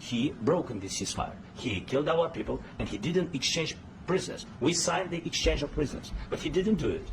he broken the ceasefire. He killed our people, and he didn't exchange prisoners. We signed the exchange of prisoners, but he didn't do it.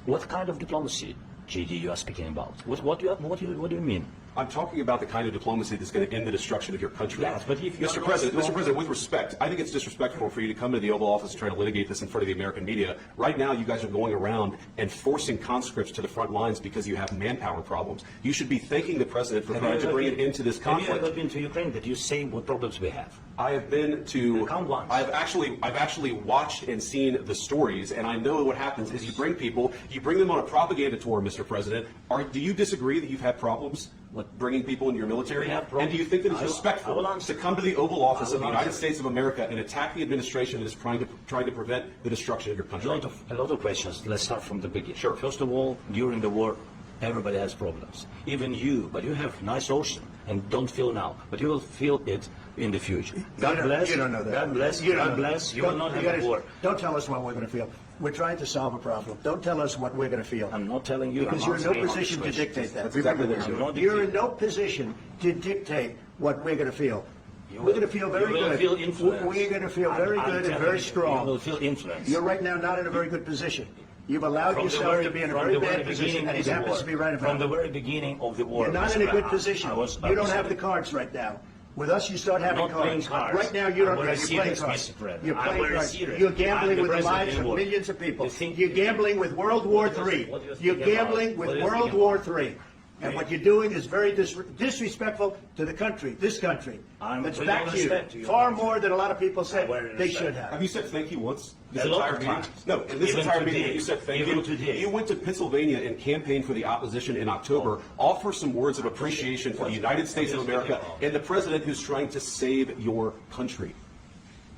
What kind of diplomacy, JD, you are speaking about? What do you mean? I'm talking about the kind of diplomacy that's going to end the destruction of your country. Yes, but if Mr. President, with respect, I think it's disrespectful for you to come to the Oval Office and try to litigate this in front of the American media. Right now, you guys are going around and forcing conscripts to the front lines because you have manpower problems. You should be thanking the President for trying to bring it into this conflict. Have you ever been to Ukraine? Did you say what problems we have? I have been to. Count once. I've actually watched and seen the stories, and I know what happens is you bring people, you bring them on a propaganda tour, Mr. President. Do you disagree that you've had problems with bringing people into your military? And do you think that it's respectful to come to the Oval Office of the United States of America and attack the administration that is trying to prevent the destruction of your country? A lot of questions. Let's start from the beginning. Sure. First of all, during the war, everybody has problems. Even you, but you have nice ocean and don't feel now, but you will feel it in the future. God bless. You don't know that. God bless. God bless. You will not have a war. Don't tell us what we're going to feel. We're trying to solve a problem. Don't tell us what we're going to feel. I'm not telling you. Because you're in no position to dictate that. That's exactly what you're doing. You're in no position to dictate what we're going to feel. We're going to feel very good. Feel influence. We're going to feel very good and very strong. You will feel influence. You're right now not in a very good position. You've allowed yourself to be in a very bad position, and he happens to be right about it. From the very beginning of the war. You're not in a good position. You don't have the cards right now. With us, you start having cards. Right now, you don't. You're playing cards. You're playing cards. You're gambling with the lives of millions of people. You're gambling with World War III. You're gambling with World War III. And what you're doing is very disrespectful to the country, this country. That's back to you far more than a lot of people said they should have. Have you said thank you once? This A lot entire of meeting? times. No, in this Even entire today. meeting, you said thank Even you. today. You went to Pennsylvania and campaigned for the opposition in October. Offer some words of appreciation for the United States of America and the president who's trying to save your country.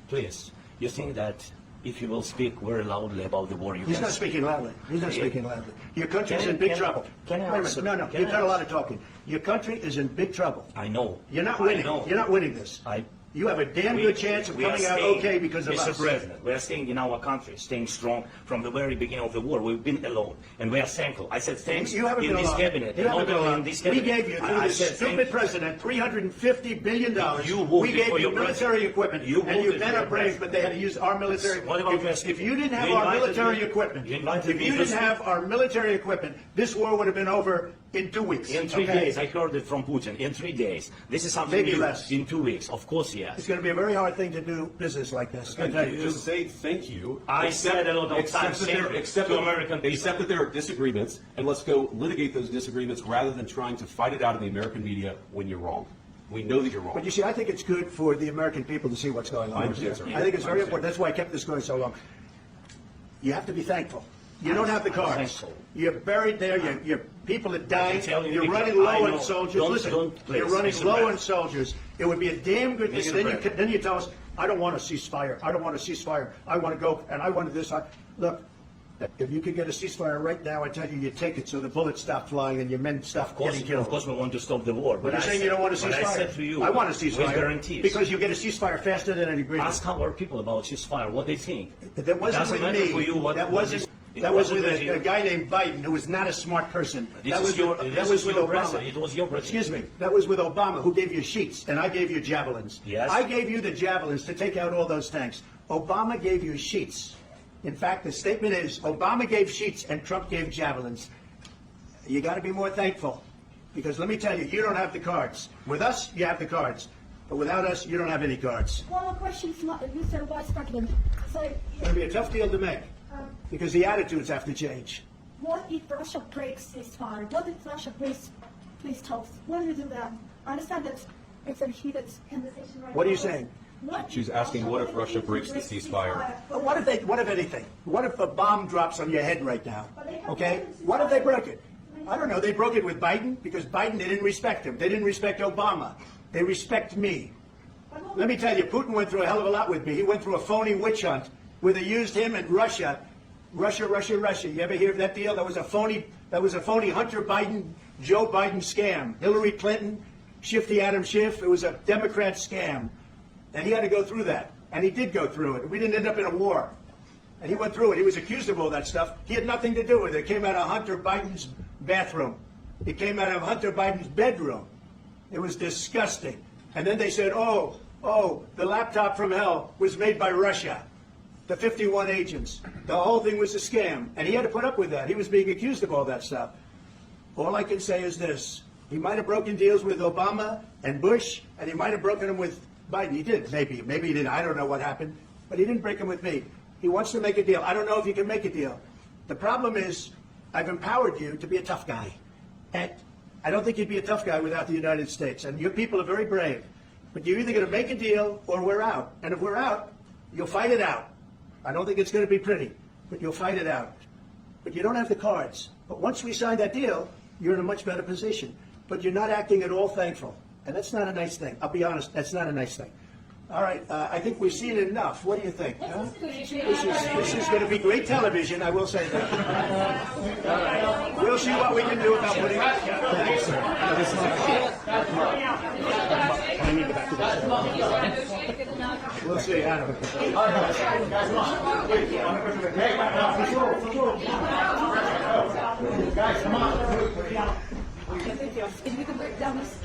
Please, you think that if you will speak very loudly about the war, He's not speaking loudly. He's not speaking loudly. Your country's in big trouble. Can I answer? No, you've done a lot of talking. Your country is in big trouble. I know. You're not winning. You're not winning this. You have a damn good chance of coming out okay because of us. Mr. President, we are staying in our country, staying strong from the very beginning of the war. We've been alone, and we are thankful. I said thanks you haven't in been this alone. cabinet. You haven't been alone. In this cabinet. We gave you, through this stupid president, $350 billion. We gave you military equipment, and your men are brave, but they had to use our military. If you didn't have our military equipment, this war would have been over in 2 weeks. In 3 days, I heard it from Putin. In 3 days, this is something maybe new. less. In 2 weeks, of course, yes. It's going to be a very hard thing to do business like this. Just say thank you. I said a lot of times. Except that there are disagreements, and let's go litigate those disagreements rather than trying to fight it out in the American media when you're wrong. We know that you're wrong. But you see, I think it's good for the American people to see what's going on. I understand, sir. I think it's very important. That's why I kept this going so long. You have to be thankful. You don't have the cards. You're buried there. Your people are dying. You're running low on soldiers. Listen, you're running low on soldiers. It would be a damn good thing. Then you tell us, I don't want a ceasefire. I don't want a ceasefire. I want to go, and I want this. Look, if you could get a ceasefire right now, I tell you, you take it so the bullets stop flying and your men stop getting killed. Of course, we want to stop the war. But you're saying you don't want a ceasefire. I said to you, I want a ceasefire. with guarantees. Because you get a ceasefire faster than an agreement. Ask our people about ceasefire, what they think. That wasn't with me. For you, that was with a guy named Biden, who was not a smart person. That was with Obama. It was your president. Excuse me. That was with Obama, who gave you sheets, and I gave you javelins. Yes. I gave you the javelins to take out all those tanks. Obama gave you sheets. In fact, the statement is, Obama gave sheets and Trump gave javelins. You got to be more thankful. Because let me tell you, you don't have the cards. With us, you have the cards. But without us, you don't have any cards. One more question, Mr. Vice President. So, It's going to be a tough deal to make. Because the attitudes have to change. what if Russia breaks ceasefire? What if Russia breaks peace talks? What do you do then? I understand that it's a heated conversation right now. What are you saying? She's asking, what if Russia breaks the ceasefire? But what if anything? What if a bomb drops on your head right now? Okay? What if they broke it? I don't know. They broke it with Biden because Biden, they didn't respect him. They didn't respect Obama. They respect me. Let me tell you, Putin went through a hell of a lot with me. He went through a phony witch hunt where they used him and Russia. Russia. You ever hear of that deal? That was a phony Hunter Biden, Joe Biden scam. Hillary Clinton, Shifty Adam Schiff. It was a Democrat scam. And he had to go through that. And he did go through it. We didn't end up in a war. And he went through it. He was accused of all that stuff. He had nothing to do with it. It came out of Hunter Biden's bathroom. It came out of Hunter Biden's bedroom. It was disgusting. And then they said, oh, the laptop from hell was made by Russia. The 51 agents. The whole thing was a scam. And he had to put up with that. He was being accused of all that stuff. All I can say is this. He might have broken deals with Obama and Bush, and he might have broken them with Biden. He did, maybe. Maybe he didn't. I don't know what happened. But he didn't break them with me. He wants to make a deal. I don't know if he can make a deal. The problem is, I've empowered you to be a tough guy. And I don't think you'd be a tough guy without the United States. And your people are very brave. But you're either going to make a deal or we're out. And if we're out, you'll fight it out. I don't think it's going to be pretty, but you'll fight it out. But you don't have the cards. But once we sign that deal, you're in a much better position. But you're not acting at all thankful. And that's not a nice thing. I'll be honest, that's not a nice thing. All right, I think we've seen enough. What do you think? Huh? This is going to be great television, I will say that. All right. We'll see what we can do about putting it together. Thanks, sir. Let me go back to this. We'll see, Adam. If you can break down this.